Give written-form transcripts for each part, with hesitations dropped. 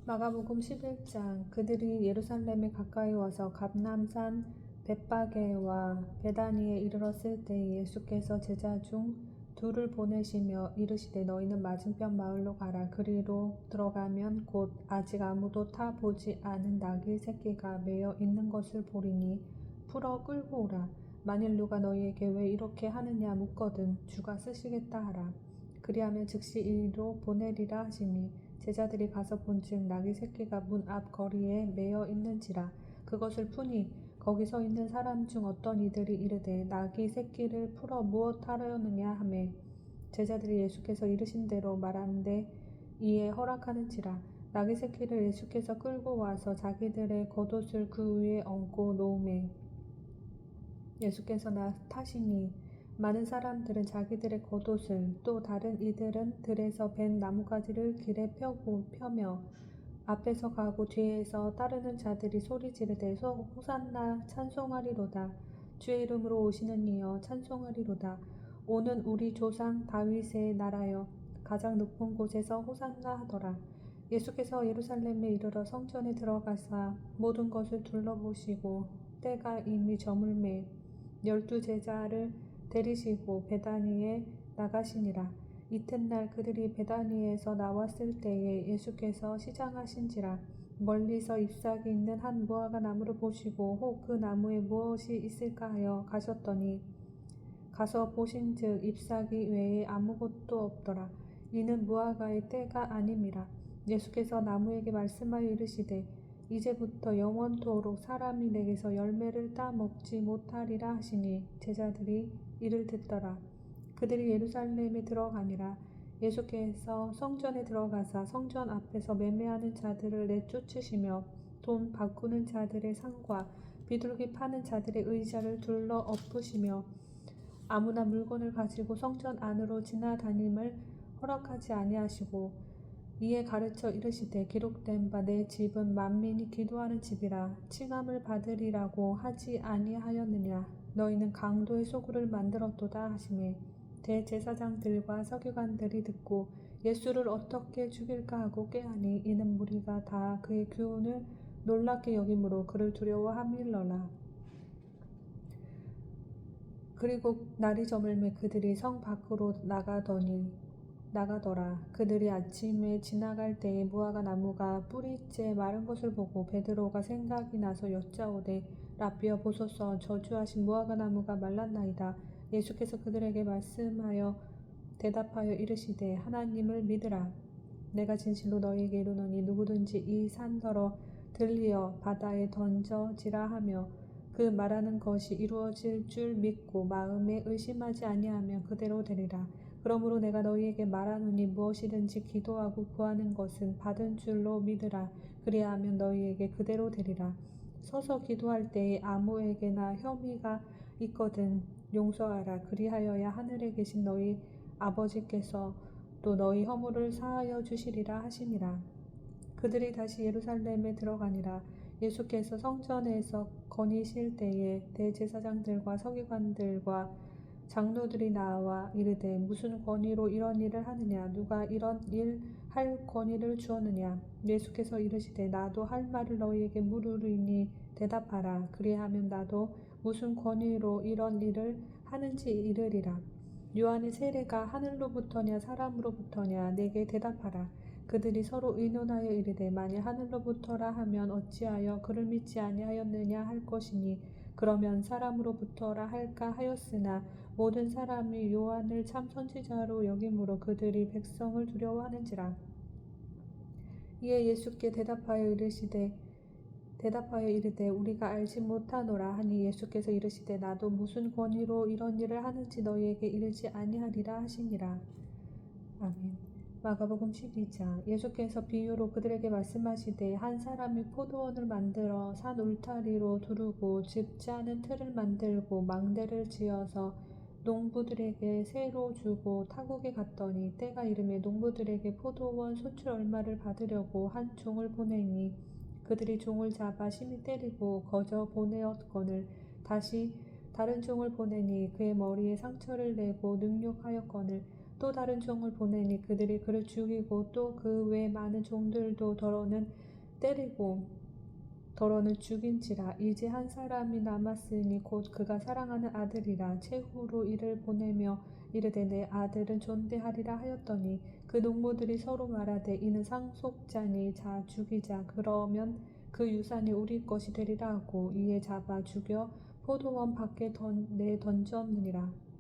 마가복음 11장. 그들이 예루살렘에 가까이 와서 감람산 벳바게와 베다니에 이르렀을 때에 예수께서 제자 중 둘을 보내시며 이르시되 너희는 맞은편 마을로 가라. 그리로 들어가면 곧 아직 아무도 타 보지 않은 나귀 새끼가 매여 있는 것을 보리니 풀어 끌고 오라. 만일 누가 너희에게 왜 이렇게 하느냐 묻거든 주가 쓰시겠다 하라. 그리하면 즉시 이리로 보내리라 하시니 제자들이 가서 본즉 나귀 새끼가 문 앞 거리에 매여 있는지라. 그것을 푸니 거기 서 있는 사람 중 어떤 이들이 이르되 나귀 새끼를 풀어 무엇 하려느냐 하매 제자들이 예수께서 이르신 대로 말하는데 이에 허락하는지라. 나귀 새끼를 예수께서 끌고 와서 자기들의 겉옷을 그 위에 얹고 놓음에 예수께서 타시니 많은 사람들은 자기들의 겉옷을 또 다른 이들은 들에서 벤 나뭇가지를 길에 펴며 앞에서 가고 뒤에서 따르는 자들이 소리 지르되 호산나 찬송하리로다. 주의 이름으로 오시는 이여 찬송하리로다. 오는 우리 조상 다윗의 나라여 가장 높은 곳에서 호산나 하더라. 예수께서 예루살렘에 이르러 성전에 들어가사 모든 것을 둘러보시고 때가 이미 저물매 12 제자를 데리시고 베다니에 나가시니라. 이튿날 그들이 베다니에서 나왔을 때에 예수께서 시장하신지라. 멀리서 잎사귀 있는 한 무화과 나무를 보시고 혹 그 나무에 무엇이 있을까 하여 가셨더니 가서 보신즉 잎사귀 외에 아무것도 없더라. 이는 무화과의 때가 아님이라. 예수께서 나무에게 말씀하여 이르시되 이제부터 영원토록 사람이 내게서 열매를 따 먹지 못하리라 하시니 제자들이 이를 듣더라. 그들이 예루살렘에 들어가니라. 예수께서 성전에 들어가사 성전 앞에서 매매하는 자들을 내쫓으시며 돈 바꾸는 자들의 상과 비둘기 파는 자들의 의자를 둘러 엎으시며 아무나 물건을 가지고 성전 안으로 지나다님을 허락하지 아니하시고 이에 가르쳐 이르시되 기록된 바 내 집은 만민이 기도하는 집이라 칭함을 받으리라고 하지 아니하였느냐. 너희는 강도의 소굴을 만들었도다 하시매 대제사장들과 서기관들이 듣고 예수를 어떻게 죽일까 하고 꾀하니 이는 무리가 다 그의 교훈을 놀랍게 여김으로 그를 두려워함일러라. 그리고 날이 저물매 그들이 성 밖으로 나가더라. 그들이 아침에 지나갈 때에 무화과 나무가 뿌리째 마른 것을 보고 베드로가 생각이 나서 여짜오되 라비어 보소서 저주하신 무화과 나무가 말랐나이다. 예수께서 그들에게 말씀하여 대답하여 이르시되 하나님을 믿으라. 내가 진실로 너희에게 이르노니 누구든지 이 산더러 들리어 바다에 던져지라 하며 그 말하는 것이 이루어질 줄 믿고 마음에 의심하지 아니하면 그대로 되리라. 그러므로 내가 너희에게 말하노니 무엇이든지 기도하고 구하는 것은 받은 줄로 믿으라. 그리하면 너희에게 그대로 되리라. 서서 기도할 때에 아무에게나 혐의가 있거든 용서하라. 그리하여야 하늘에 계신 너희 아버지께서 또 너희 허물을 사하여 주시리라 하시니라. 그들이 다시 예루살렘에 들어가니라. 예수께서 성전에서 거니실 때에 대제사장들과 서기관들과 장로들이 나와 이르되 무슨 권위로 이런 일을 하느냐. 누가 이런 일 할 권위를 주었느냐. 예수께서 이르시되 나도 할 말을 너희에게 물으리니 대답하라. 그리하면 나도 무슨 권위로 이런 일을 하는지 이르리라. 요한의 세례가 하늘로부터냐 사람으로부터냐 내게 대답하라. 그들이 서로 의논하여 이르되 만일 하늘로부터라 하면 어찌하여 그를 믿지 아니하였느냐 할 것이니 그러면 사람으로부터라 할까 하였으나 모든 사람이 요한을 참 선지자로 여김으로 그들이 백성을 두려워하는지라. 이에 예수께 대답하여 이르되 우리가 알지 못하노라 하니 예수께서 이르시되 나도 무슨 권위로 이런 일을 하는지 너희에게 이르지 아니하리라 하시니라. 아멘. 마가복음 12장. 예수께서 비유로 그들에게 말씀하시되 한 사람이 포도원을 만들어 산 울타리로 두르고 집 짜는 틀을 만들고 망대를 지어서 농부들에게 세로 주고 타국에 갔더니 때가 이르매 농부들에게 포도원 소출 얼마를 받으려고 한 종을 보내니 그들이 종을 잡아 심히 때리고 거저 보내었거늘 다시 다른 종을 보내니 그의 머리에 상처를 내고 능욕하였거늘 또 다른 종을 보내니 그들이 그를 죽이고 또 그 외 많은 종들도 더러는 때리고 더러는 죽인지라. 이제 한 사람이 남았으니 곧 그가 사랑하는 아들이라. 최후로 이를 보내며 이르되 내 아들은 존대하리라 하였더니 그 농부들이 서로 말하되 이는 상속자니 자 죽이자. 그러면 그 유산이 우리 것이 되리라 하고 이에 잡아 죽여 포도원 밖에 내던졌느니라.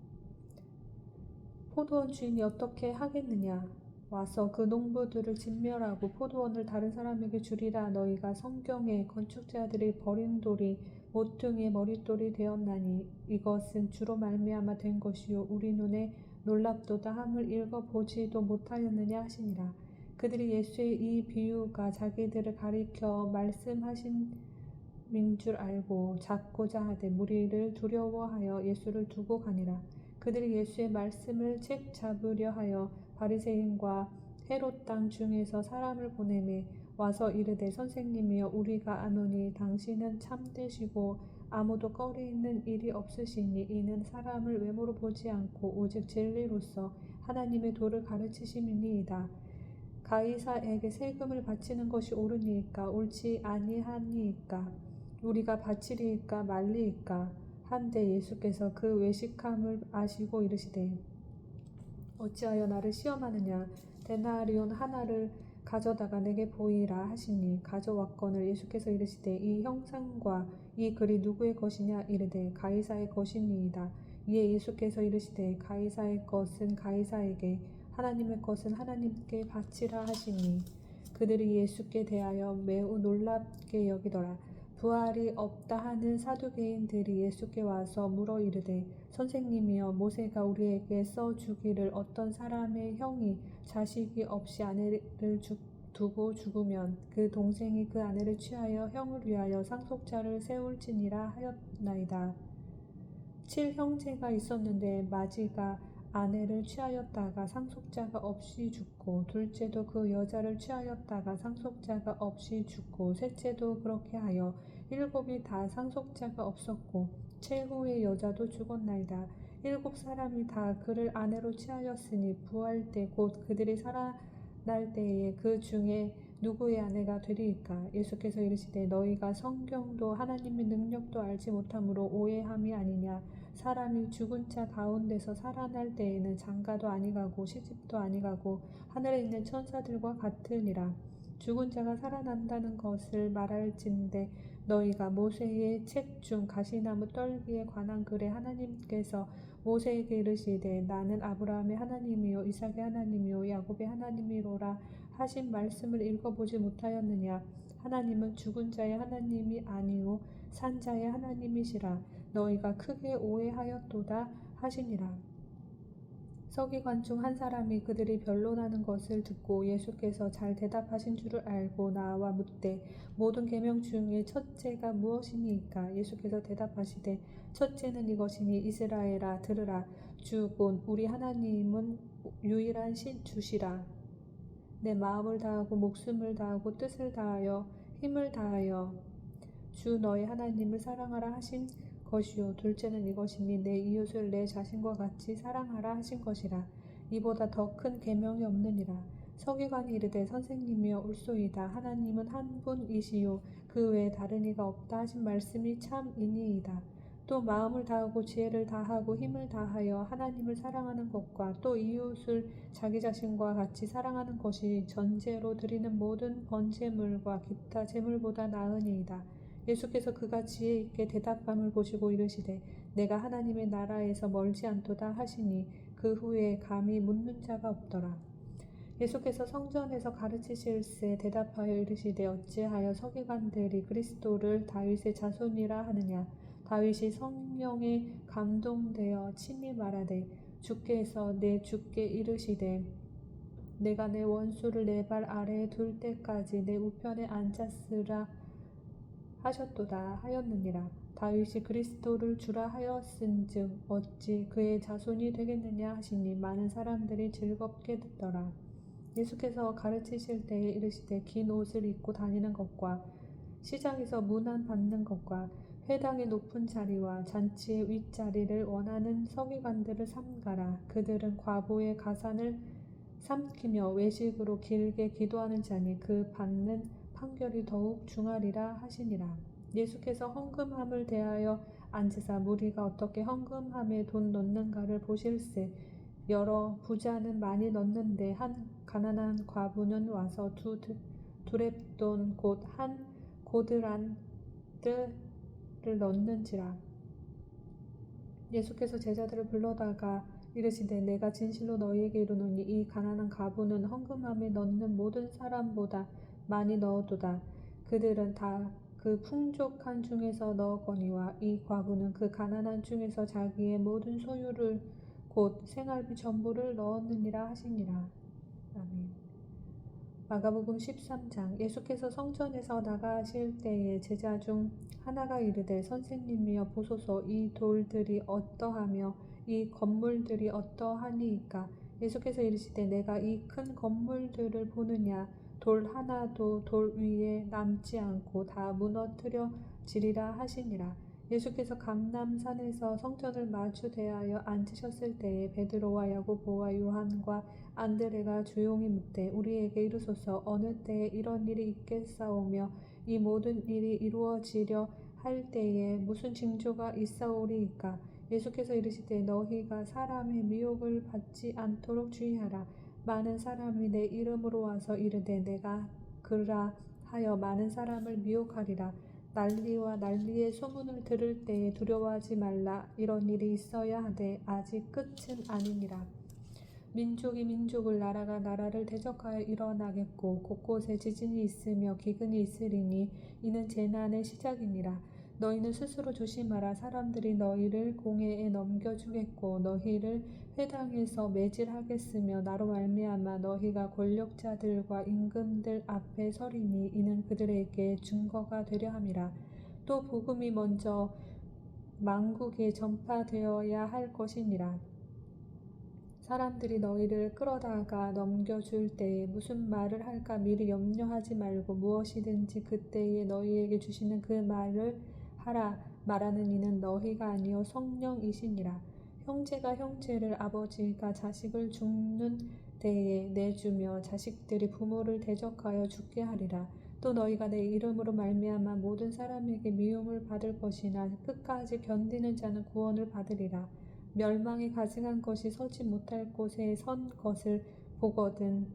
포도원 주인이 어떻게 하겠느냐. 와서 그 농부들을 진멸하고 포도원을 다른 사람에게 주리라. 너희가 성경에 건축자들이 버린 돌이 모퉁이의 머릿돌이 되었나니 이것은 주로 말미암아 된 것이요 우리 눈에 놀랍도다 함을 읽어보지도 못하였느냐 하시니라. 그들이 예수의 이 비유가 자기들을 가리켜 말씀하신 줄 알고 잡고자 하되 무리를 두려워하여 예수를 두고 가니라. 그들이 예수의 말씀을 책 잡으려 하여 바리새인과 헤롯 땅 중에서 사람을 보내매 와서 이르되 선생님이여 우리가 아노니 당신은 참되시고 아무도 꺼리는 일이 없으시니 이는 사람을 외모로 보지 않고 오직 진리로서 하나님의 도를 가르치심이니이다. 가이사에게 세금을 바치는 것이 옳으니이까 옳지 아니하니이까 우리가 바치리이까 말리이까 한데 예수께서 그 외식함을 아시고 이르시되 어찌하여 나를 시험하느냐. 데나리온 하나를 가져다가 내게 보이라 하시니 가져왔거늘 예수께서 이르시되 이 형상과 이 글이 누구의 것이냐. 이르되 가이사의 것이니이다. 이에 예수께서 이르시되 가이사의 것은 가이사에게 하나님의 것은 하나님께 바치라 하시니 그들이 예수께 대하여 매우 놀랍게 여기더라. 부활이 없다 하는 사두개인들이 예수께 와서 물어 이르되 선생님이여 모세가 우리에게 써 주기를 어떤 사람의 형이 자식이 없이 아내를 두고 죽으면 그 동생이 그 아내를 취하여 형을 위하여 상속자를 세울지니라 하였나이다. 7형제가 있었는데 마지가 아내를 취하였다가 상속자가 없이 죽고 둘째도 그 여자를 취하였다가 상속자가 없이 죽고 셋째도 그렇게 하여 7이 다 상속자가 없었고 최후의 여자도 죽었나이다. 7사람이 다 그를 아내로 취하였으니 부활 때 곧 그들이 살아날 때에 그 중에 누구의 아내가 되리이까. 예수께서 이르시되 너희가 성경도 하나님의 능력도 알지 못함으로 오해함이 아니냐. 사람이 죽은 자 가운데서 살아날 때에는 장가도 아니가고 시집도 아니가고 하늘에 있는 천사들과 같으니라. 죽은 자가 살아난다는 것을 말할진대 너희가 모세의 책 중 가시나무 떨기에 관한 글에 하나님께서 모세에게 이르시되 나는 아브라함의 하나님이요 이삭의 하나님이요 야곱의 하나님이로라 하신 말씀을 읽어보지 못하였느냐. 하나님은 죽은 자의 하나님이 아니요 산 자의 하나님이시라. 너희가 크게 오해하였도다 하시니라. 서기관 중 한 사람이 그들이 변론하는 것을 듣고 예수께서 잘 대답하신 줄을 알고 나와 묻되 모든 계명 중에 첫째가 무엇이니이까. 예수께서 대답하시되 첫째는 이것이니 이스라엘아 들으라. 주 곧 우리 하나님은 유일한 주시라. 내 마음을 다하고 목숨을 다하고 뜻을 다하여 힘을 다하여 주 너희 하나님을 사랑하라 하신 것이요 둘째는 이것이니 내 이웃을 내 자신과 같이 사랑하라 하신 것이라. 이보다 더 큰 계명이 없느니라. 서기관이 이르되 선생님이여 옳소이다. 하나님은 한 분이시요 그 외에 다른 이가 없다 하신 말씀이 참이니이다. 또 마음을 다하고 지혜를 다하고 힘을 다하여 하나님을 사랑하는 것과 또 이웃을 자기 자신과 같이 사랑하는 것이 전제로 드리는 모든 번제물과 기타 제물보다 나으니이다. 예수께서 그가 지혜 있게 대답함을 보시고 이르시되 내가 하나님의 나라에서 멀지 않도다 하시니 그 후에 감히 묻는 자가 없더라. 예수께서 성전에서 가르치실새 대답하여 이르시되 어찌하여 서기관들이 그리스도를 다윗의 자손이라 하느냐. 다윗이 성령에 감동되어 친히 말하되 주께서 내 주께 이르시되 내가 내 원수를 내 발 아래에 둘 때까지 내 우편에 앉았으라 하셨도다 하였느니라. 다윗이 그리스도를 주라 하였은즉 어찌 그의 자손이 되겠느냐 하시니 많은 사람들이 즐겁게 듣더라. 예수께서 가르치실 때에 이르시되 긴 옷을 입고 다니는 것과 시장에서 문안 받는 것과 회당의 높은 자리와 잔치의 윗자리를 원하는 서기관들을 삼가라. 그들은 과부의 가산을 삼키며 외식으로 길게 기도하는 자니 그 받는 판결이 더욱 중하리라 하시니라. 예수께서 헌금함을 대하여 앉으사 무리가 어떻게 헌금함에 돈 넣는가를 보실세. 여러 부자는 많이 넣는데 한 가난한 과부는 와서 두 두렙돈 곧 한 고드란트를 넣는지라. 예수께서 제자들을 불러다가 이르시되 내가 진실로 너희에게 이르노니 이 가난한 과부는 헌금함에 넣는 모든 사람보다 많이 넣었도다. 그들은 다 그 풍족한 중에서 넣었거니와 이 과부는 그 가난한 중에서 자기의 모든 소유를 곧 생활비 전부를 넣었느니라 하시니라. 아멘. 마가복음 13장. 예수께서 성전에서 나가실 때에 제자 중 하나가 이르되 선생님이여 보소서, 이 돌들이 어떠하며 이 건물들이 어떠하니이까. 예수께서 이르시되 내가 이 큰 건물들을 보느냐. 돌 하나도 돌 위에 남지 않고 다 무너뜨려지리라 하시니라. 예수께서 감람산에서 성전을 마주 대하여 앉으셨을 때에 베드로와 야고보와 요한과 안드레가 조용히 묻되 우리에게 이르소서, 어느 때에 이런 일이 있겠사오며 이 모든 일이 이루어지려 할 때에 무슨 징조가 있사오리이까. 예수께서 이르시되 너희가 사람의 미혹을 받지 않도록 주의하라. 많은 사람이 내 이름으로 와서 이르되 내가 그라 하여 많은 사람을 미혹하리라. 난리와 난리의 소문을 들을 때에 두려워하지 말라. 이런 일이 있어야 하되 아직 끝은 아니니라. 민족이 민족을, 나라가 나라를 대적하여 일어나겠고 곳곳에 지진이 있으며 기근이 있으리니 이는 재난의 시작이니라. 너희는 스스로 조심하라. 사람들이 너희를 공회에 넘겨주겠고 너희를 회당에서 매질하겠으며 나로 말미암아 너희가 권력자들과 임금들 앞에 서리니 이는 그들에게 증거가 되려 함이라. 또 복음이 먼저 만국에 전파되어야 할 것이니라. 사람들이 너희를 끌어다가 넘겨줄 때에 무슨 말을 할까 미리 염려하지 말고 무엇이든지 그때에 너희에게 주시는 그 말을 하라. 말하는 이는 너희가 아니요 성령이시니라. 형제가 형제를, 아버지가 자식을 죽는 때에 내주며 자식들이 부모를 대적하여 죽게 하리라. 또 너희가 내 이름으로 말미암아 모든 사람에게 미움을 받을 것이나 끝까지 견디는 자는 구원을 받으리라. 멸망에 가증한 것이 서지 못할 곳에 선 것을 보거든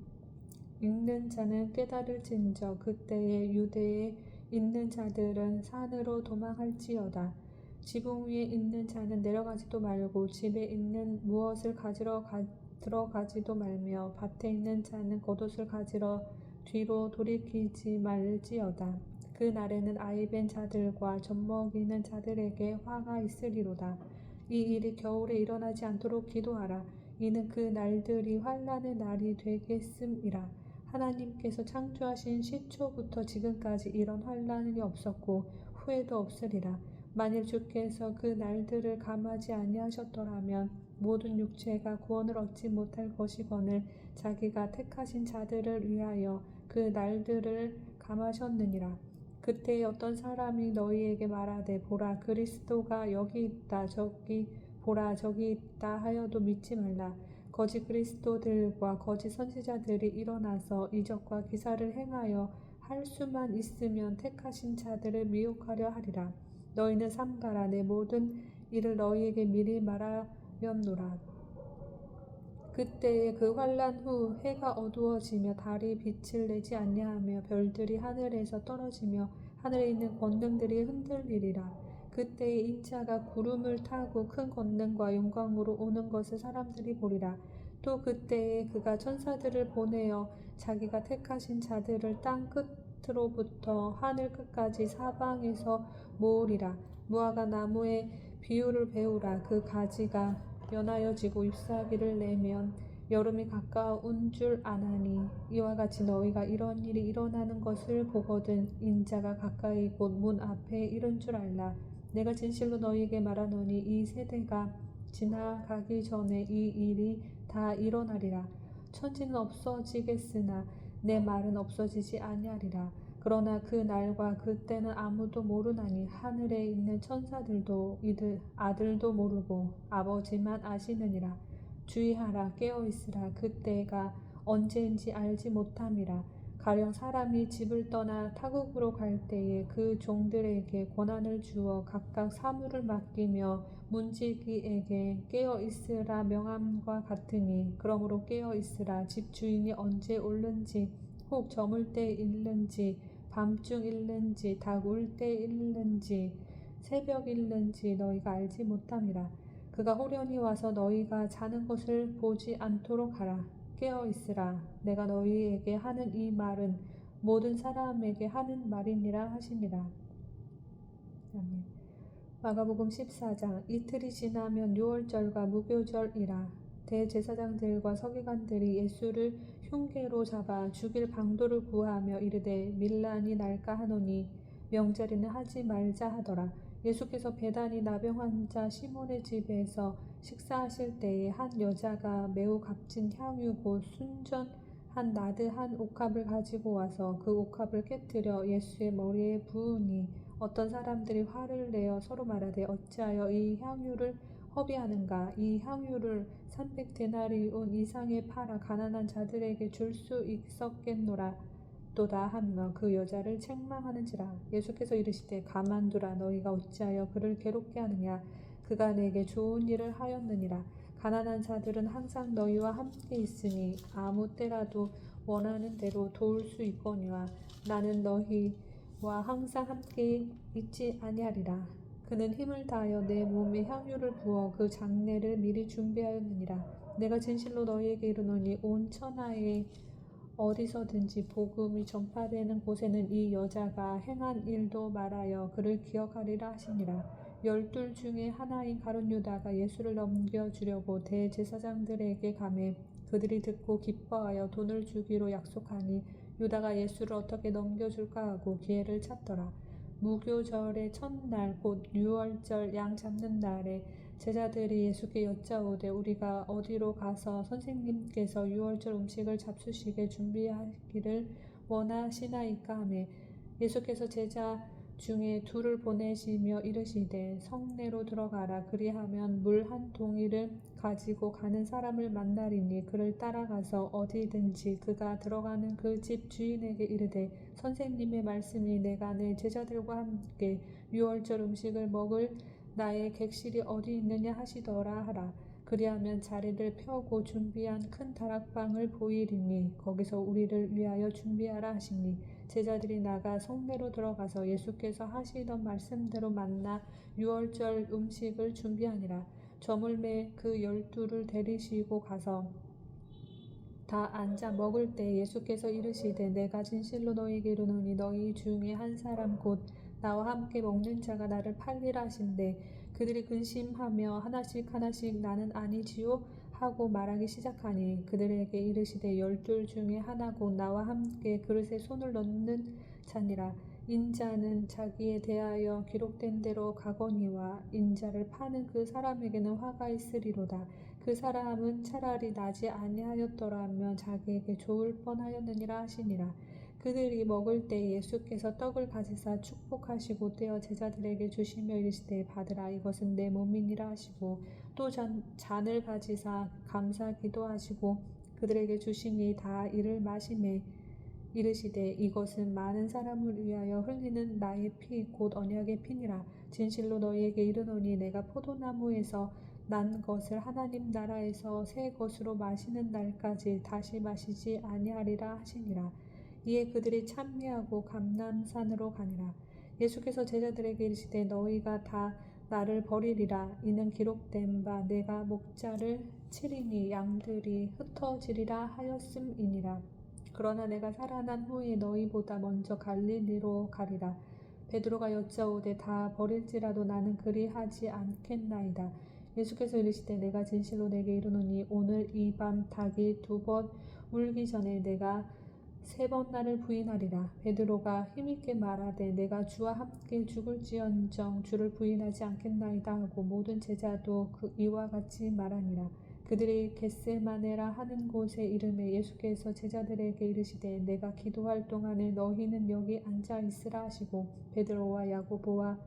읽는 자는 깨달을진저 그때에 유대에 있는 자들은 산으로 도망할지어다. 지붕 위에 있는 자는 내려가지도 말고 집에 있는 무엇을 가지러 들어가지도 말며 밭에 있는 자는 겉옷을 가지러 뒤로 돌이키지 말지어다. 그 날에는 아이벤 자들과 젖먹이는 자들에게 화가 있으리로다. 이 일이 겨울에 일어나지 않도록 기도하라. 이는 그 날들이 환난의 날이 되겠음이라. 하나님께서 창조하신 시초부터 지금까지 이런 환난이 없었고 후에도 없으리라. 만일 주께서 그 날들을 감하지 아니하셨더라면 모든 육체가 구원을 얻지 못할 것이거늘 자기가 택하신 자들을 위하여 그 날들을 감하셨느니라. 그때에 어떤 사람이 너희에게 말하되 보라 그리스도가 여기 있다, 저기 보라 저기 있다 하여도 믿지 말라. 거짓 그리스도들과 거짓 선지자들이 일어나서 이적과 기사를 행하여 할 수만 있으면 택하신 자들을 미혹하려 하리라. 너희는 삼가라. 내 모든 일을 너희에게 미리 말하였노라. 그때에 그 환난 후 해가 어두워지며 달이 빛을 내지 아니하며 별들이 하늘에서 떨어지며 하늘에 있는 권능들이 흔들리리라. 그때에 인자가 구름을 타고 큰 권능과 영광으로 오는 것을 사람들이 보리라. 또 그때에 그가 천사들을 보내어 자기가 택하신 자들을 땅 끝으로부터 하늘 끝까지 사방에서 모으리라. 무화과 나무의 비유를 배우라. 그 가지가 연하여지고 잎사귀를 내면 여름이 가까운 줄 아나니 이와 같이 너희가 이런 일이 일어나는 것을 보거든 인자가 가까이 곧 문 앞에 이른 줄 알라. 내가 진실로 너희에게 말하노니 이 세대가 지나가기 전에 이 일이 다 일어나리라. 천지는 없어지겠으나 내 말은 없어지지 아니하리라. 그러나 그 날과 그 때는 아무도 모르나니 하늘에 있는 천사들도 이들 아들도 모르고 아버지만 아시느니라. 주의하라, 깨어있으라. 그때가 언제인지 알지 못함이라. 가령 사람이 집을 떠나 타국으로 갈 때에 그 종들에게 권한을 주어 각각 사물을 맡기며 문지기에게 깨어있으라 명함과 같으니, 그러므로 깨어있으라. 집 주인이 언제 올는지, 혹 저물 때 일는지, 밤중 일는지, 닭 울 때 일는지, 새벽 일는지 너희가 알지 못함이라. 그가 호련히 와서 너희가 자는 것을 보지 않도록 하라. 깨어 있으라. 내가 너희에게 하는 이 말은 모든 사람에게 하는 말이니라 하시니라. 아멘. 마가복음 14장. 이틀이 지나면 유월절과 무교절이라. 대제사장들과 서기관들이 예수를 흉계로 잡아 죽일 방도를 구하며 이르되 밀란이 날까 하노니 명절에는 하지 말자 하더라. 예수께서 베다니 나병 환자 시몬의 집에서 식사하실 때에 한 여자가 매우 값진 향유 곧 순전 한 나드 한 옥합을 가지고 와서 그 옥합을 깨뜨려 예수의 머리에 부으니, 어떤 사람들이 화를 내어 서로 말하되 어찌하여 이 향유를 허비하는가? 이 향유를 300데나리온 이상에 팔아 가난한 자들에게 줄 수 있었겠노라 또다 하며 그 여자를 책망하는지라. 예수께서 이르시되 가만두라. 너희가 어찌하여 그를 괴롭게 하느냐? 그가 내게 좋은 일을 하였느니라. 가난한 자들은 항상 너희와 함께 있으니 아무 때라도 원하는 대로 도울 수 있거니와 나는 너희와 항상 함께 있지 아니하리라. 그는 힘을 다하여 내 몸에 향유를 부어 그 장례를 미리 준비하였느니라. 내가 진실로 너희에게 이르노니 온 천하에 어디서든지 복음이 전파되는 곳에는 이 여자가 행한 일도 말하여 그를 기억하리라 하시니라. 12 중에 하나인 가룟 유다가 예수를 넘겨주려고 대제사장들에게 가매 그들이 듣고 기뻐하여 돈을 주기로 약속하니 유다가 예수를 어떻게 넘겨줄까 하고 기회를 찾더라. 무교절의 첫날 곧 유월절 양 잡는 날에 제자들이 예수께 여짜오되 우리가 어디로 가서 선생님께서 유월절 음식을 잡수시게 준비하기를 원하시나이까 하매 예수께서 제자 중에 둘을 보내시며 이르시되 성내로 들어가라. 그리하면 물 한 동이를 가지고 가는 사람을 만나리니 그를 따라가서 어디든지 그가 들어가는 그 집 주인에게 이르되 선생님의 말씀이 내가 내 제자들과 함께 유월절 음식을 먹을 나의 객실이 어디 있느냐 하시더라 하라. 그리하면 자리를 펴고 준비한 큰 다락방을 보이리니 거기서 우리를 위하여 준비하라 하시니 제자들이 나가 성내로 들어가서 예수께서 하시던 말씀대로 만나 유월절 음식을 준비하니라. 저물매 그 12를 데리시고 가서 다 앉아 먹을 때 예수께서 이르시되 내가 진실로 너희에게 이르노니 너희 중에 한 사람 곧 나와 함께 먹는 자가 나를 팔리라 하신대 그들이 근심하며 하나씩 하나씩 나는 아니지요 하고 말하기 시작하니 그들에게 이르시되 12 중에 하나 곧 나와 함께 그릇에 손을 넣는 자니라. 인자는 자기에 대하여 기록된 대로 가거니와 인자를 파는 그 사람에게는 화가 있으리로다. 그 사람은 차라리 나지 아니하였더라면 자기에게 좋을 뻔하였느니라 하시니라. 그들이 먹을 때 예수께서 떡을 가지사 축복하시고 떼어 제자들에게 주시며 이르시되 받으라 이것은 내 몸이니라 하시고 또 잔을 가지사 감사 기도하시고 그들에게 주시니 다 이를 마시매 이르시되 이것은 많은 사람을 위하여 흘리는 나의 피 곧 언약의 피니라. 진실로 너희에게 이르노니 내가 포도나무에서 난 것을 하나님 나라에서 새 것으로 마시는 날까지 다시 마시지 아니하리라 하시니라. 이에 그들이 찬미하고 감람산으로 가니라. 예수께서 제자들에게 이르시되 너희가 다 나를 버리리라. 이는 기록된 바 내가 목자를 치리니 양들이 흩어지리라 하였음이니라. 그러나 내가 살아난 후에 너희보다 먼저 갈릴리로 가리라. 베드로가 여짜오되 다 버릴지라도 나는 그리하지 않겠나이다. 예수께서 이르시되 내가 진실로 내게 이르노니 오늘 이 밤 닭이 2번 울기 전에 내가 3번 나를 부인하리라. 베드로가 힘있게 말하되 내가 주와 함께 죽을지언정 주를 부인하지 않겠나이다 하고 모든 제자도 이와 같이 말하니라. 그들이 겟세마네라 하는 곳에 이르매 예수께서 제자들에게 이르시되 내가 기도할 동안에 너희는 여기 앉아 있으라 하시고 베드로와 야고보와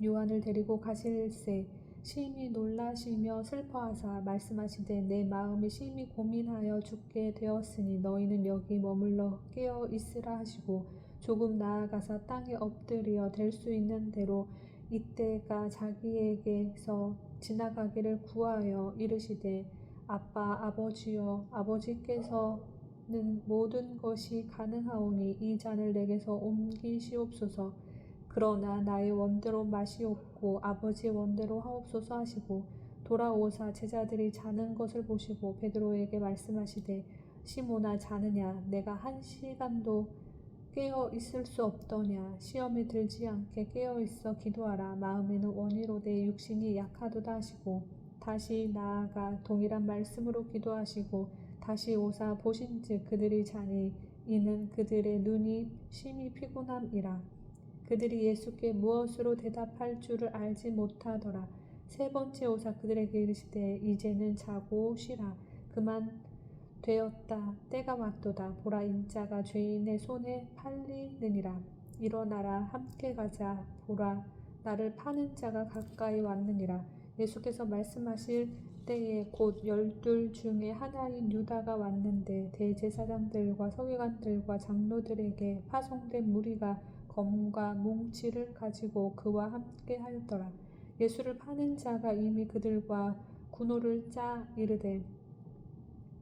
요한을 데리고 가실새 심히 놀라시며 슬퍼하사 말씀하시되 내 마음이 심히 고민하여 죽게 되었으니 너희는 여기 머물러 깨어 있으라 하시고 조금 나아가사 땅에 엎드려 될 수 있는 대로 이때가 자기에게서 지나가기를 구하여 이르시되 아빠 아버지여 아버지께서는 모든 것이 가능하오니 이 잔을 내게서 옮기시옵소서. 그러나 나의 원대로 마시옵고 아버지의 원대로 하옵소서 하시고 돌아오사 제자들이 자는 것을 보시고 베드로에게 말씀하시되 시몬아 자느냐 내가 1시간도 깨어 있을 수 없더냐 시험에 들지 않게 깨어 있어 기도하라 마음에는 원이로되 육신이 약하도다 하시고 다시 나아가 동일한 말씀으로 기도하시고 다시 오사 보신즉 그들이 자니 이는 그들의 눈이 심히 피곤함이라. 그들이 예수께 무엇으로 대답할 줄을 알지 못하더라. 세 번째 오사 그들에게 이르시되 이제는 자고 쉬라. 그만 되었다. 때가 왔도다. 보라 인자가 죄인의 손에 팔리느니라. 일어나라 함께 가자. 보라 나를 파는 자가 가까이 왔느니라. 예수께서 말씀하실 때에 곧 12 중에 하나인 유다가 왔는데 대제사장들과 서기관들과 장로들에게 파송된 무리가 검과 뭉치를 가지고 그와 함께 하였더라. 예수를 파는 자가 이미 그들과 군호를 짜 이르되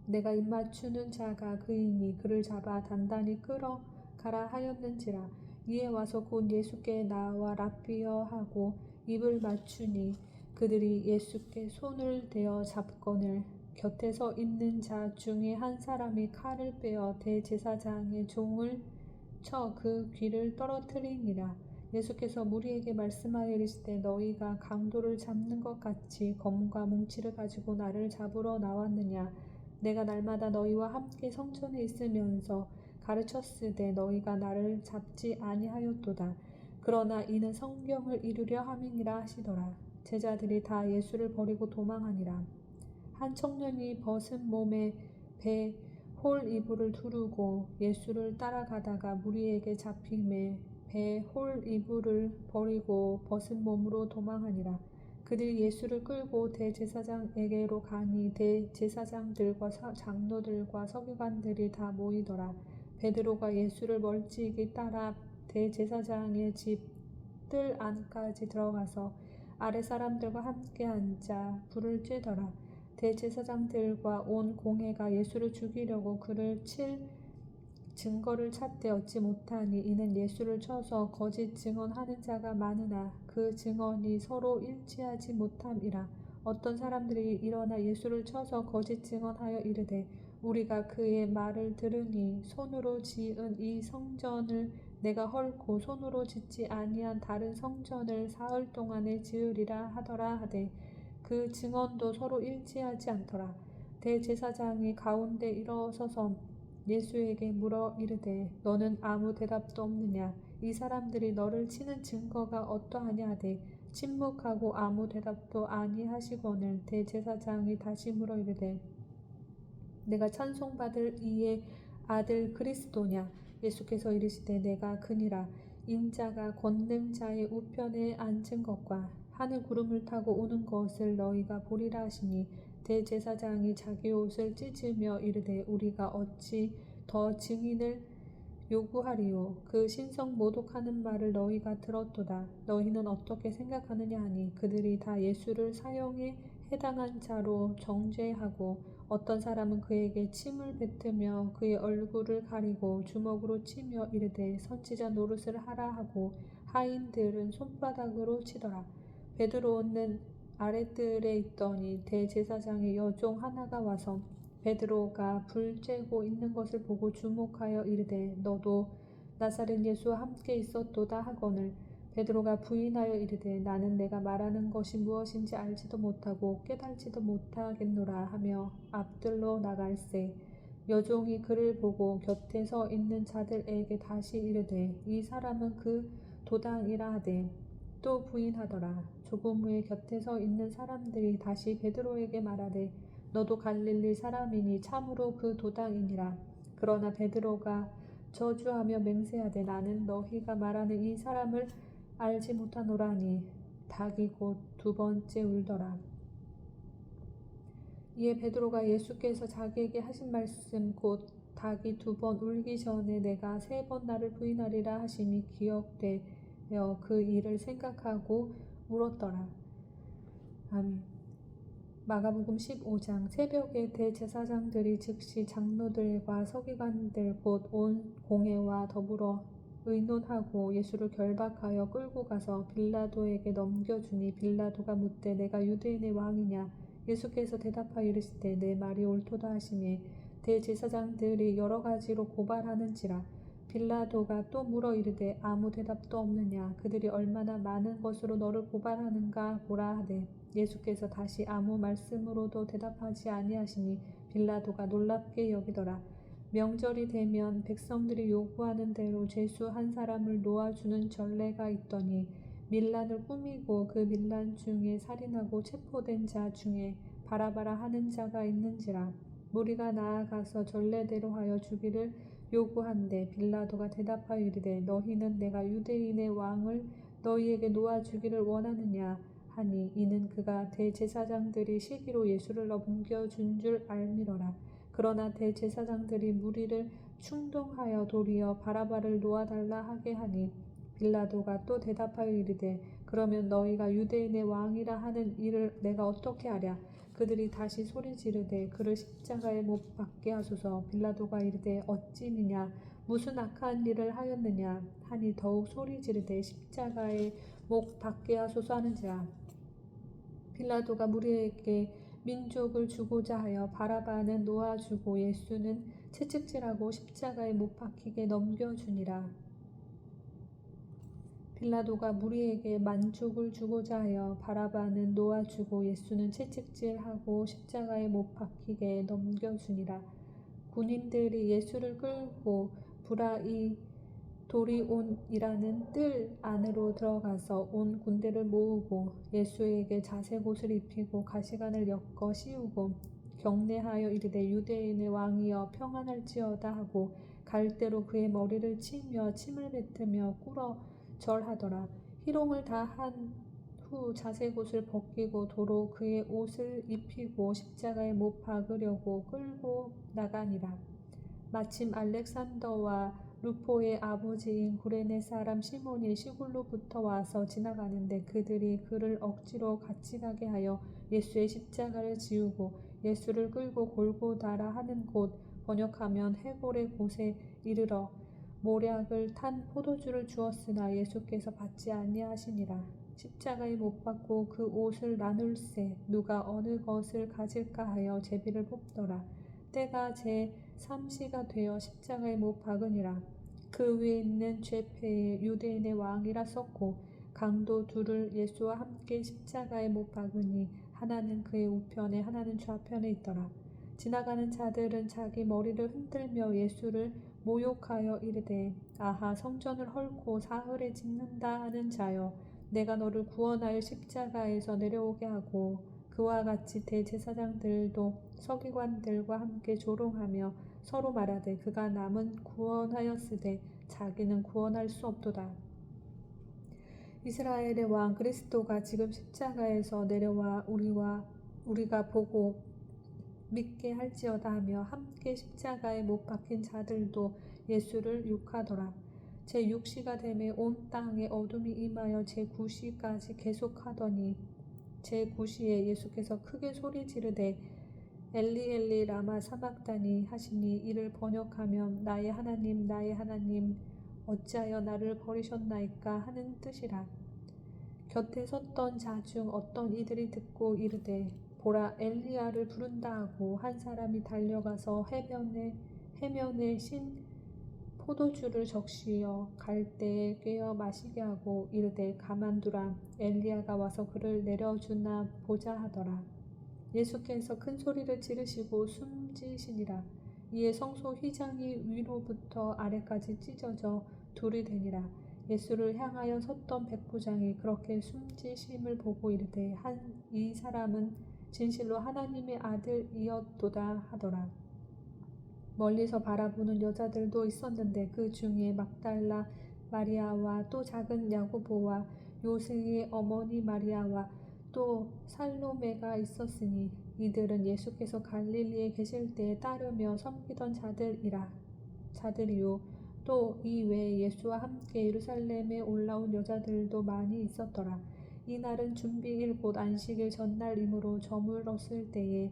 내가 입맞추는 자가 그이니 그를 잡아 단단히 끌어가라 하였는지라. 이에 와서 곧 예수께 나와 랍비여 하고 입을 맞추니 그들이 예수께 손을 대어 잡거늘 곁에 서 있는 자 중에 한 사람이 칼을 빼어 대제사장의 종을 쳐 그 귀를 떨어뜨리니라. 예수께서 무리에게 말씀하여 이르시되 너희가 강도를 잡는 것 같이 검과 뭉치를 가지고 나를 잡으러 나왔느냐. 내가 날마다 너희와 함께 성전에 있으면서 가르쳤으되 너희가 나를 잡지 아니하였도다. 그러나 이는 성경을 이루려 함이니라 하시더라. 제자들이 다 예수를 버리고 도망하니라. 한 청년이 벗은 몸에 배 홀 이불을 두르고 예수를 따라가다가 무리에게 잡히매 배 홀 이불을 버리고 벗은 몸으로 도망하니라. 그들이 예수를 끌고 대제사장에게로 가니 대제사장들과 장로들과 서기관들이 다 모이더라. 베드로가 예수를 멀찍이 따라 대제사장의 집 뜰 안까지 들어가서 아랫사람들과 함께 앉아 불을 쬐더라. 대제사장들과 온 공회가 예수를 죽이려고 그를 칠 증거를 찾되 얻지 못하니 이는 예수를 쳐서 거짓 증언하는 자가 많으나 그 증언이 서로 일치하지 못함이라. 어떤 사람들이 일어나 예수를 쳐서 거짓 증언하여 이르되 우리가 그의 말을 들으니 손으로 지은 이 성전을 내가 헐고 손으로 짓지 아니한 다른 성전을 사흘 동안에 지으리라 하더라 하되 그 증언도 서로 일치하지 않더라. 대제사장이 가운데 일어서서 예수에게 물어 이르되 너는 아무 대답도 없느냐. 이 사람들이 너를 치는 증거가 어떠하냐 하되 침묵하고 아무 대답도 아니하시거늘 대제사장이 다시 물어 이르되 내가 찬송받을 이의 아들 그리스도냐. 예수께서 이르시되 내가 그니라. 인자가 권능자의 우편에 앉은 것과 하늘 구름을 타고 오는 것을 너희가 보리라 하시니 대제사장이 자기 옷을 찢으며 이르되 우리가 어찌 더 증인을 요구하리요. 그 신성 모독하는 말을 너희가 들었도다. 너희는 어떻게 생각하느냐 하니 그들이 다 예수를 사형에 해당한 자로 정죄하고 어떤 사람은 그에게 침을 뱉으며 그의 얼굴을 가리고 주먹으로 치며 이르되 선지자 노릇을 하라 하고 하인들은 손바닥으로 치더라. 베드로는 아랫뜰에 있더니 대제사장의 여종 하나가 와서 베드로가 불 쬐고 있는 것을 보고 주목하여 이르되 너도 나사렛 예수와 함께 있었도다 하거늘 베드로가 부인하여 이르되 나는 내가 말하는 것이 무엇인지 알지도 못하고 깨달지도 못하겠노라 하며 앞들로 나갈새 여종이 그를 보고 곁에 서 있는 자들에게 다시 이르되 이 사람은 그 도당이라 하되 또 부인하더라. 조금 후에 곁에 서 있는 사람들이 다시 베드로에게 말하되 너도 갈릴리 사람이니 참으로 그 도당이니라. 그러나 베드로가 저주하며 맹세하되 나는 너희가 말하는 이 사람을 알지 못하노라니 닭이 곧 두 번째 울더라. 이에 베드로가 예수께서 자기에게 하신 말씀 곧 닭이 두 번 울기 전에 내가 세 번 나를 부인하리라 하심이 기억되어 그 일을 생각하고 울었더라. 아멘. 마가복음 15장. 새벽에 대제사장들이 즉시 장로들과 서기관들 곧 온 공회와 더불어 의논하고 예수를 결박하여 끌고 가서 빌라도에게 넘겨주니 빌라도가 묻되 내가 유대인의 왕이냐. 예수께서 대답하여 이르시되 내 말이 옳도다 하시매 대제사장들이 여러 가지로 고발하는지라. 빌라도가 또 물어 이르되 아무 대답도 없느냐. 그들이 얼마나 많은 것으로 너를 고발하는가 보라 하되 예수께서 다시 아무 말씀으로도 대답하지 아니하시니 빌라도가 놀랍게 여기더라. 명절이 되면 백성들이 요구하는 대로 죄수 한 사람을 놓아주는 전례가 있더니 밀란을 꾸미고 그 밀란 중에 살인하고 체포된 자 중에 바라바라 하는 자가 있는지라. 무리가 나아가서 전례대로 하여 주기를 요구한데 빌라도가 대답하여 이르되 너희는 내가 유대인의 왕을 너희에게 놓아주기를 원하느냐 하니 이는 그가 대제사장들이 시기로 예수를 넘겨준 줄 알미러라. 그러나 대제사장들이 무리를 충동하여 도리어 바라바를 놓아달라 하게 하니 빌라도가 또 대답하여 이르되 그러면 너희가 유대인의 왕이라 하는 일을 내가 어떻게 하랴. 그들이 다시 소리 지르되 그를 십자가에 못 박게 하소서. 빌라도가 이르되 어찌니냐 무슨 악한 일을 하였느냐 하니 더욱 소리 지르되 십자가에 못 박게 하소서 하는지라. 빌라도가 무리에게 민족을 주고자 하여 바라바는 놓아주고 예수는 채찍질하고 십자가에 못 박히게 넘겨주니라. 빌라도가 무리에게 만족을 주고자 하여 바라바는 놓아주고 예수는 채찍질하고 십자가에 못 박히게 넘겨주니라. 군인들이 예수를 끌고 브라이도리온이라는 뜰 안으로 들어가서 온 군대를 모으고 예수에게 자색 옷을 입히고 가시관을 엮어 씌우고 경례하여 이르되 유대인의 왕이여 평안할지어다 하고 갈대로 그의 머리를 치며 침을 뱉으며 꿇어 절하더라. 희롱을 다 한 후 자색 옷을 벗기고 도로 그의 옷을 입히고 십자가에 못 박으려고 끌고 나가니라. 마침 알렉산더와 루포의 아버지인 구레네 사람 시몬이 시골로부터 와서 지나가는데 그들이 그를 억지로 같이 가게 하여 예수의 십자가를 지우고 예수를 끌고 골고다라 하는 곳 번역하면 해골의 곳에 이르러 모략을 탄 포도주를 주었으나 예수께서 받지 아니하시니라. 십자가에 못 박고 그 옷을 나눌세 누가 어느 것을 가질까 하여 제비를 뽑더라. 때가 제3시가 되어 십자가에 못 박으니라. 그 위에 있는 죄패에 유대인의 왕이라 썼고 강도 둘을 예수와 함께 십자가에 못 박으니 하나는 그의 우편에 하나는 좌편에 있더라. 지나가는 자들은 자기 머리를 흔들며 예수를 모욕하여 이르되 아하 성전을 헐고 사흘에 짓는다 하는 자여 내가 너를 구원하여 십자가에서 내려오게 하고 그와 같이 대제사장들도 서기관들과 함께 조롱하며 서로 말하되 그가 남은 구원하였으되 자기는 구원할 수 없도다. 이스라엘의 왕 그리스도가 지금 십자가에서 내려와 우리가 보고 믿게 할지어다 하며 함께 십자가에 못 박힌 자들도 예수를 욕하더라. 제6시가 되매 온 땅에 어둠이 임하여 제9시까지 계속하더니 제9시에 예수께서 크게 소리 지르되 엘리 엘리 라마 사막다니 하시니 이를 번역하면 나의 하나님 나의 하나님 어찌하여 나를 버리셨나이까 하는 뜻이라. 곁에 섰던 자 중 어떤 이들이 듣고 이르되 보라 엘리야를 부른다 하고 한 사람이 달려가서 해면에 신 포도주를 적시어 갈대에 꿰어 마시게 하고 이르되 가만두라 엘리야가 와서 그를 내려주나 보자 하더라. 예수께서 큰 소리를 지르시고 숨지시니라. 이에 성소 휘장이 위로부터 아래까지 찢어져 둘이 되니라. 예수를 향하여 섰던 백부장이 그렇게 숨지심을 보고 이르되 이 사람은 진실로 하나님의 아들이었도다 하더라. 멀리서 바라보는 여자들도 있었는데 그 중에 막달라 마리아와 또 작은 야고보와 요새의 어머니 마리아와 또 살로메가 있었으니 이들은 예수께서 갈릴리에 계실 때에 따르며 섬기던 자들이요 또 이 외에 예수와 함께 예루살렘에 올라온 여자들도 많이 있었더라. 이날은 준비일 곧 안식일 전날이므로 저물었을 때에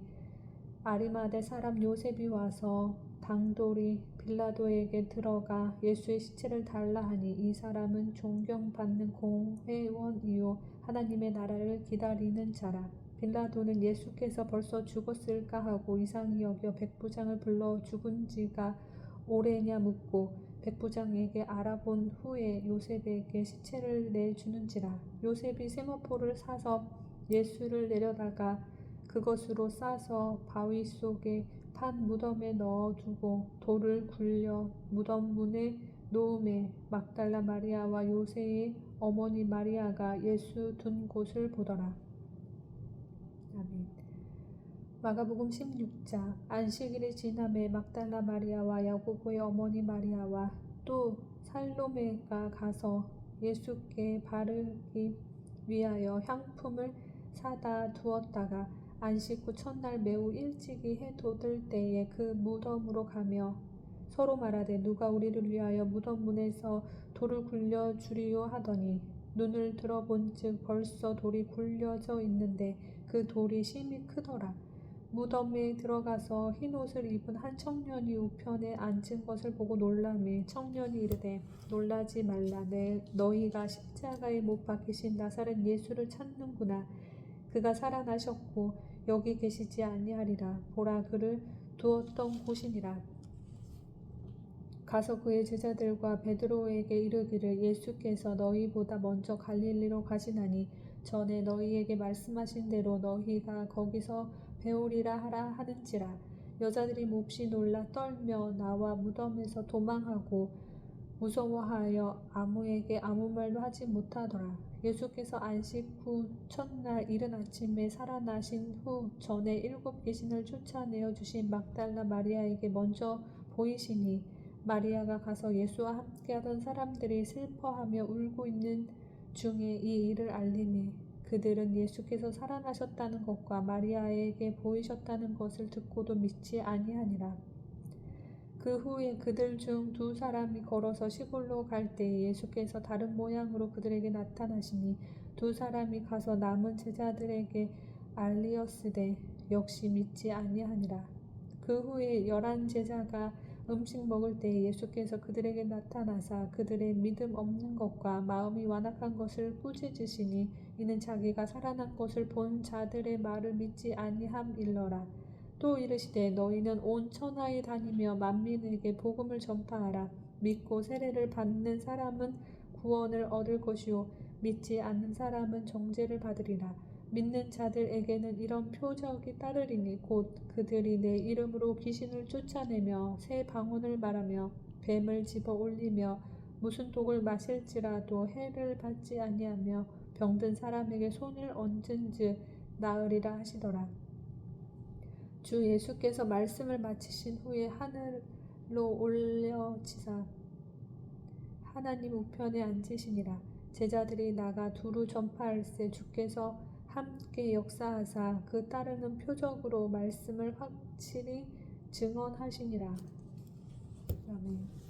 아리마대 사람 요셉이 와서 당돌이 빌라도에게 들어가 예수의 시체를 달라 하니 이 사람은 존경받는 공회원이요 하나님의 나라를 기다리는 자라. 빌라도는 예수께서 벌써 죽었을까 하고 이상히 여겨 백부장을 불러 죽은 지가 오래냐 묻고 백부장에게 알아본 후에 요셉에게 시체를 내주는지라. 요셉이 세마포를 사서 예수를 내려다가 그것으로 싸서 바위 속에 판 무덤에 넣어두고 돌을 굴려 무덤 문에 놓음에 막달라 마리아와 요새의 어머니 마리아가 예수 둔 곳을 보더라. 아멘. 마가복음 16장. 안식일이 지남에 막달라 마리아와 야고보의 어머니 마리아와 또 살로메가 가서 예수께 바르기 위하여 향품을 사다 두었다가 안식 후 첫날 매우 일찍이 해 돋을 때에 그 무덤으로 가며 서로 말하되 누가 우리를 위하여 무덤 문에서 돌을 굴려 주리요 하더니 눈을 들어본즉 벌써 돌이 굴려져 있는데 그 돌이 심히 크더라. 무덤에 들어가서 흰옷을 입은 한 청년이 우편에 앉은 것을 보고 놀라매 청년이 이르되 놀라지 말라. 너희가 십자가에 못 박히신 나사렛 예수를 찾는구나. 그가 살아나셨고 여기 계시지 아니하리라. 보라, 그를 두었던 곳이니라. 가서 그의 제자들과 베드로에게 이르기를 예수께서 너희보다 먼저 갈릴리로 가시나니 전에 너희에게 말씀하신 대로 너희가 거기서 배우리라 하라 하는지라. 여자들이 몹시 놀라 떨며 나와 무덤에서 도망하고 무서워하여 아무에게 아무 말도 하지 못하더라. 예수께서 안식 후 첫날 이른 아침에 살아나신 후 전에 7 귀신을 쫓아내어 주신 막달라 마리아에게 먼저 보이시니 마리아가 가서 예수와 함께하던 사람들이 슬퍼하며 울고 있는 중에 이 일을 알리매 그들은 예수께서 살아나셨다는 것과 마리아에게 보이셨다는 것을 듣고도 믿지 아니하니라. 그 후에 그들 중 2 사람이 걸어서 시골로 갈 때에 예수께서 다른 모양으로 그들에게 나타나시니 2 사람이 가서 남은 제자들에게 알리었으되 역시 믿지 아니하니라. 그 후에 11 제자가 음식 먹을 때에 예수께서 그들에게 나타나사 그들의 믿음 없는 것과 마음이 완악한 것을 꾸짖으시니 이는 자기가 살아난 것을 본 자들의 말을 믿지 아니함일러라. 또 이르시되 너희는 온 천하에 다니며 만민에게 복음을 전파하라. 믿고 세례를 받는 사람은 구원을 얻을 것이요 믿지 않는 사람은 정죄를 받으리라. 믿는 자들에게는 이런 표적이 따르리니 곧 그들이 내 이름으로 귀신을 쫓아내며 새 방언을 말하며 뱀을 집어 올리며 무슨 독을 마실지라도 해를 받지 아니하며 병든 사람에게 손을 얹은즉 나으리라 하시더라. 주 예수께서 말씀을 마치신 후에 하늘로 올려지사 하나님 우편에 앉으시니라. 제자들이 나가 두루 전파할세 주께서 함께 역사하사 그 따르는 표적으로 말씀을 확실히 증언하시니라. 아멘.